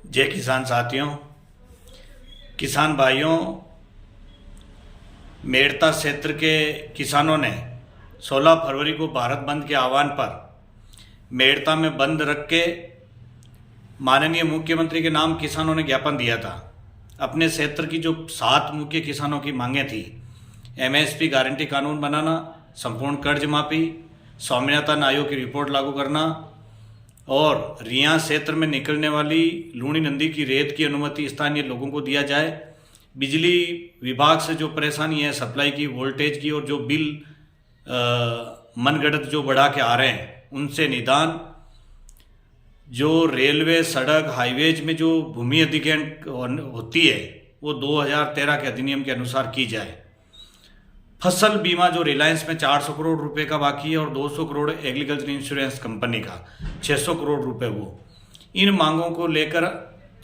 जय किसान साथियों, किसान भाइयों, मेड़ता क्षेत्र के किसानों ने 16 फरवरी को भारत बंद के आह्वान पर मेड़ता में बंद रख के माननीय मुख्यमंत्री के नाम किसानों ने ज्ञापन दिया था। अपने क्षेत्र की जो 7 मुख्य किसानों की मांगें थी, एमएसपी गारंटी कानून बनाना, संपूर्ण कर्ज माफी, स्वामीनाथन आयोग की रिपोर्ट लागू करना और रिया क्षेत्र में निकलने वाली लूणी नदी की रेत की अनुमति स्थानीय लोगों को दिया जाए। बिजली विभाग से जो परेशानी है सप्लाई की, वोल्टेज की और जो बिल मनगढ़ंत जो बढ़ा के आ रहे हैं उनसे निदान। जो रेलवे, सड़क, हाईवेज में जो भूमि अधिग्रहण होती है वो 2013 के अधिनियम के अनुसार की जाए। फसल बीमा जो रिलायंस में 400 करोड़ रुपए का बाकी है और 200 करोड़ एग्रीकल्चर इंश्योरेंस कंपनी का 600 करोड़ रुपए, वो इन मांगों को लेकर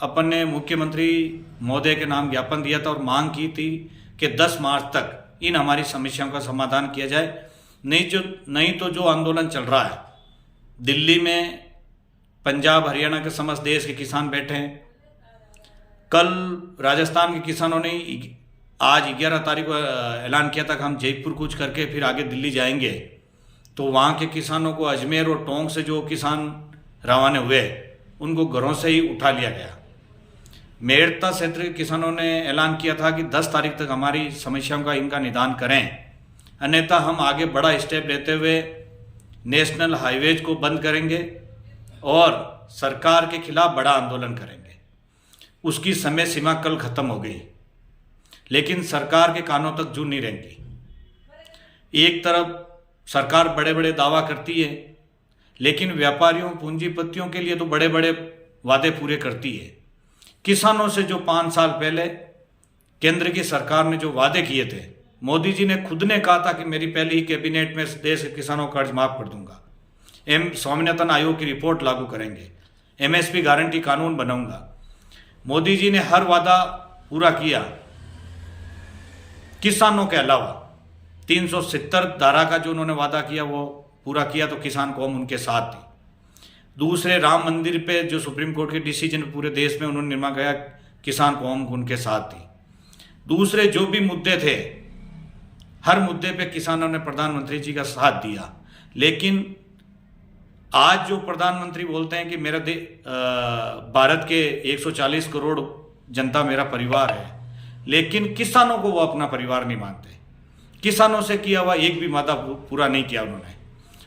अपन ने मुख्यमंत्री महोदय के नाम ज्ञापन दिया था और मांग की थी कि 10 मार्च तक इन हमारी समस्याओं का समाधान किया जाए। नहीं तो जो आंदोलन चल रहा है दिल्ली में, पंजाब हरियाणा के समस्त देश के किसान बैठे हैं। कल राजस्थान के किसानों ने आज 11 तारीख को ऐलान किया था कि हम जयपुर कूच करके फिर आगे दिल्ली जाएंगे। तो वहाँ के किसानों को अजमेर और टोंक से जो किसान रवाना हुए उनको घरों से ही उठा लिया गया। मेड़ता क्षेत्र के किसानों ने ऐलान किया था कि 10 तारीख तक हमारी समस्याओं का इनका निदान करें, अन्यथा हम आगे बड़ा स्टेप लेते हुए नेशनल हाईवेज को बंद करेंगे और सरकार के खिलाफ बड़ा आंदोलन करेंगे। उसकी समय सीमा कल खत्म हो गई, लेकिन सरकार के कानों तक जू नहीं रहेंगी। एक तरफ सरकार बड़े बड़े दावा करती है, लेकिन व्यापारियों, पूंजीपतियों के लिए तो बड़े बड़े वादे पूरे करती है। किसानों से जो 5 साल पहले केंद्र की सरकार ने जो वादे किए थे, मोदी जी ने खुद ने कहा था कि मेरी पहली ही कैबिनेट में देश के किसानों का कर्ज माफ कर दूंगा, स्वामीनाथन आयोग की रिपोर्ट लागू करेंगे, एमएसपी गारंटी कानून बनाऊंगा। मोदी जी ने हर वादा पूरा किया। किसानों के अलावा 370 धारा का जो उन्होंने वादा किया वो पूरा किया, तो किसान कौम उनके साथ थी। दूसरे, राम मंदिर पे जो सुप्रीम कोर्ट के डिसीजन पूरे देश में उन्होंने निर्णय किया, किसान कौम उनके साथ थी। दूसरे जो भी मुद्दे थे, हर मुद्दे पे किसानों ने प्रधानमंत्री जी का साथ दिया। लेकिन आज जो प्रधानमंत्री बोलते हैं कि मेरा भारत के 140 करोड़ जनता मेरा परिवार है, लेकिन किसानों को वो अपना परिवार नहीं मानते। किसानों से किया हुआ एक भी वादा पूरा नहीं किया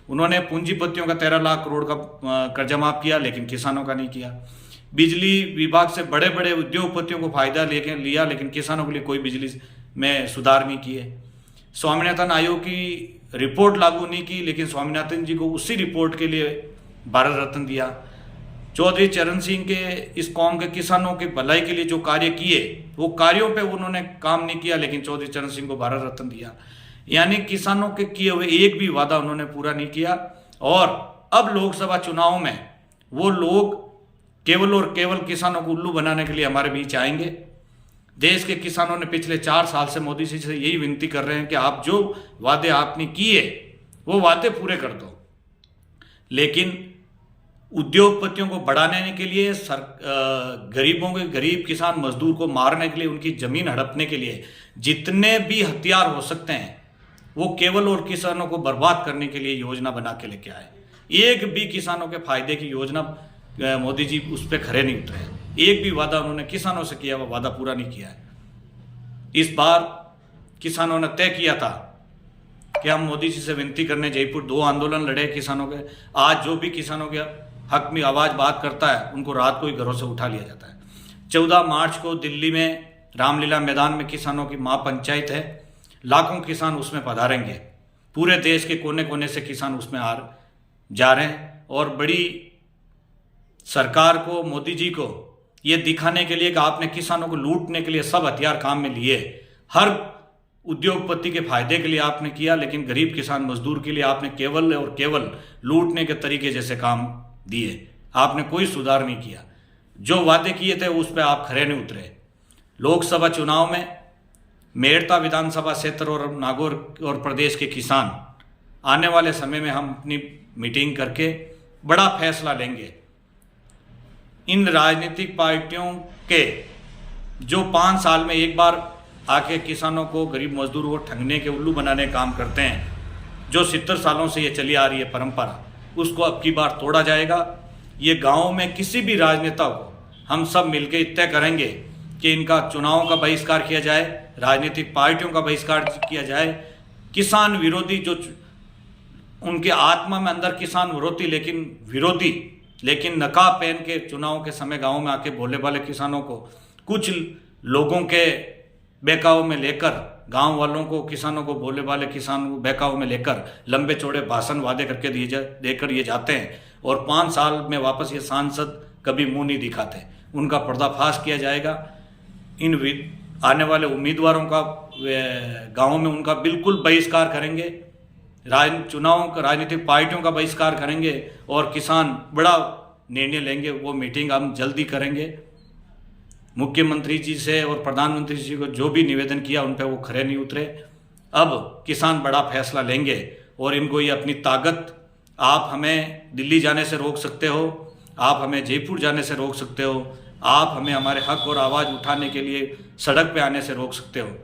उन्होंने पूंजीपतियों का 13 लाख करोड़ का कर्जा माफ किया, लेकिन किसानों का नहीं किया। बिजली विभाग से बड़े बड़े उद्योगपतियों को फायदा लेके लिया, लेकिन किसानों के लिए कोई बिजली में सुधार नहीं किए। स्वामीनाथन आयोग की रिपोर्ट लागू नहीं की, लेकिन स्वामीनाथन जी को उसी रिपोर्ट के लिए भारत रत्न दिया। चौधरी चरण सिंह के इस कौम के किसानों के भलाई के लिए जो कार्य किए, वो कार्यों पे उन्होंने काम नहीं किया, लेकिन चौधरी चरण सिंह को भारत रत्न दिया। यानी किसानों के किए हुए एक भी वादा उन्होंने पूरा नहीं किया। और अब लोकसभा चुनाव में वो लोग केवल और केवल किसानों को उल्लू बनाने के लिए हमारे बीच आएंगे। देश के किसानों ने पिछले 4 साल से मोदी जी से यही विनती कर रहे हैं कि आप जो वादे आपने किए वो वादे पूरे कर दो। लेकिन उद्योगपतियों को बढ़ाने के लिए, गरीबों के गरीब किसान मजदूर को मारने के लिए, उनकी जमीन हड़पने के लिए जितने भी हथियार हो सकते हैं वो केवल और किसानों को बर्बाद करने के लिए योजना बना के लेके आए। एक भी किसानों के फायदे की योजना मोदी जी उस पर खरे नहीं उतरे। एक भी वादा उन्होंने किसानों से किया वो वादा पूरा नहीं किया है। इस बार किसानों ने तय किया था कि हम मोदी जी से विनती करने जयपुर 2 आंदोलन लड़े किसानों के। आज जो भी किसानों के हक में आवाज बात करता है उनको रात को ही घरों से उठा लिया जाता है। 14 मार्च को दिल्ली में रामलीला मैदान में किसानों की महापंचायत है। लाखों किसान उसमें पधारेंगे। पूरे देश के कोने कोने से किसान उसमें जा रहे हैं। और बड़ी सरकार को, मोदी जी को ये दिखाने के लिए कि आपने किसानों को लूटने के लिए सब हथियार काम में लिए, हर उद्योगपति के फायदे के लिए आपने किया, लेकिन गरीब किसान मजदूर के लिए आपने केवल और केवल लूटने के तरीके जैसे काम दिए। आपने कोई सुधार नहीं किया। जो वादे किए थे उस पर आप खरे नहीं उतरे। लोकसभा चुनाव में मेड़ता विधानसभा क्षेत्र और नागौर और प्रदेश के किसान आने वाले समय में हम अपनी मीटिंग करके बड़ा फैसला लेंगे। इन राजनीतिक पार्टियों के जो 5 साल में एक बार आके किसानों को, गरीब मजदूरों को ठगने के, उल्लू बनाने का काम करते हैं, जो 70 सालों से ये चली आ रही है परंपरा, उसको अब की बार तोड़ा जाएगा। ये गाँव में किसी भी राजनेता को हम सब मिलकर तय करेंगे कि इनका चुनावों का बहिष्कार किया जाए, राजनीतिक पार्टियों का बहिष्कार किया जाए, किसान विरोधी जो उनके आत्मा में अंदर किसान विरोधी लेकिन नकाब पहन के चुनाव के समय गाँव में आके बोले वाले किसानों को, कुछ लोगों के बहकाव में लेकर, गांव वालों को, किसानों को, बोले वाले किसानों को बहकाव में लेकर लंबे चौड़े भाषण वादे करके देकर ये जाते हैं और 5 साल में वापस ये सांसद कभी मुंह नहीं दिखाते। उनका पर्दाफाश किया जाएगा। इन आने वाले उम्मीदवारों का गाँव में उनका बिल्कुल बहिष्कार करेंगे, चुनाव का राजनीतिक पार्टियों का बहिष्कार करेंगे और किसान बड़ा निर्णय लेंगे। वो मीटिंग हम जल्दी करेंगे। मुख्यमंत्री जी से और प्रधानमंत्री जी को जो भी निवेदन किया उन पर वो खरे नहीं उतरे। अब किसान बड़ा फैसला लेंगे और इनको ये अपनी ताकत, आप हमें दिल्ली जाने से रोक सकते हो, आप हमें जयपुर जाने से रोक सकते हो, आप हमें हमारे हक और आवाज़ उठाने के लिए सड़क पे आने से रोक सकते हो,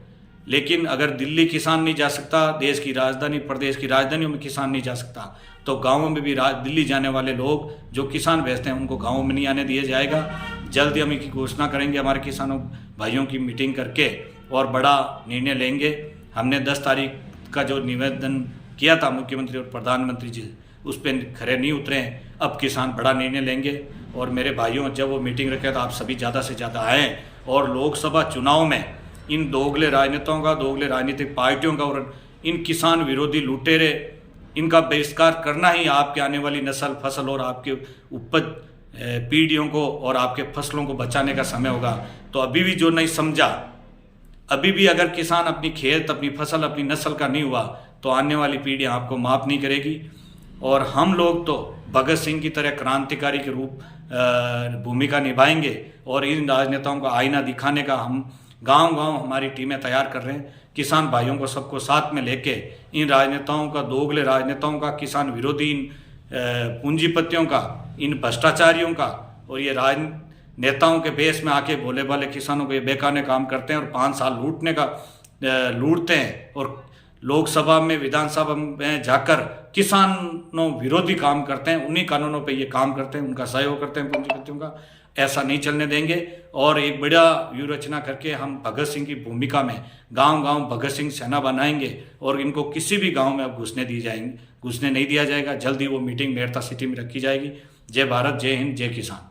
लेकिन अगर दिल्ली किसान नहीं जा सकता, देश की राजधानी, प्रदेश की राजधानियों में किसान नहीं जा सकता, तो गाँवों में भी दिल्ली जाने वाले लोग जो किसान भेजते हैं उनको गाँवों में नहीं आने दिया जाएगा। जल्द ही हम इसकी घोषणा करेंगे, हमारे किसानों भाइयों की मीटिंग करके, और बड़ा निर्णय लेंगे। हमने 10 तारीख का जो निवेदन किया था मुख्यमंत्री और प्रधानमंत्री जी, उस पर खरे नहीं उतरे हैं। अब किसान बड़ा निर्णय लेंगे। और मेरे भाइयों, जब वो मीटिंग रखे तो आप सभी ज़्यादा से ज़्यादा आएँ और लोकसभा चुनाव में इन दोगले राजनेताओं का, दोगले राजनीतिक पार्टियों का और इन किसान विरोधी लुटेरे, इनका बहिष्कार करना ही आपके आने वाली नस्ल, फसल और आपके उपज पीढ़ियों को और आपके फसलों को बचाने का समय होगा। तो अभी भी जो नहीं समझा, अभी भी अगर किसान अपनी खेत, अपनी फसल, अपनी नस्ल का नहीं हुआ तो आने वाली पीढ़ी आपको माफ़ नहीं करेगी। और हम लोग तो भगत सिंह की तरह क्रांतिकारी के रूप भूमिका निभाएंगे और इन राजनेताओं का आईना दिखाने का हम गांव-गांव हमारी टीमें तैयार कर रहे हैं। किसान भाइयों को सबको साथ में लेके इन राजनेताओं का, दोगले राजनेताओं का, किसान विरोधी इन पूंजीपतियों का, इन भ्रष्टाचारियों का और ये राजनेताओं के बेस में आके भोले भाले किसानों को ये बेकाने काम करते हैं और 5 साल लूटते हैं और लोकसभा में, विधानसभा में जाकर किसानों विरोधी काम करते हैं। उन्हीं कानूनों पे ये काम करते हैं, उनका सहयोग करते हैं पूंजीपतियों का। ऐसा नहीं चलने देंगे और एक बड़ा व्यूह रचना करके हम भगत सिंह की भूमिका में गांव-गांव भगत सिंह सेना बनाएंगे और इनको किसी भी गांव में अब घुसने नहीं दिया जाएगा। जल्दी वो मीटिंग मेरठा सिटी में रखी जाएगी। जय भारत, जय हिंद, जय किसान।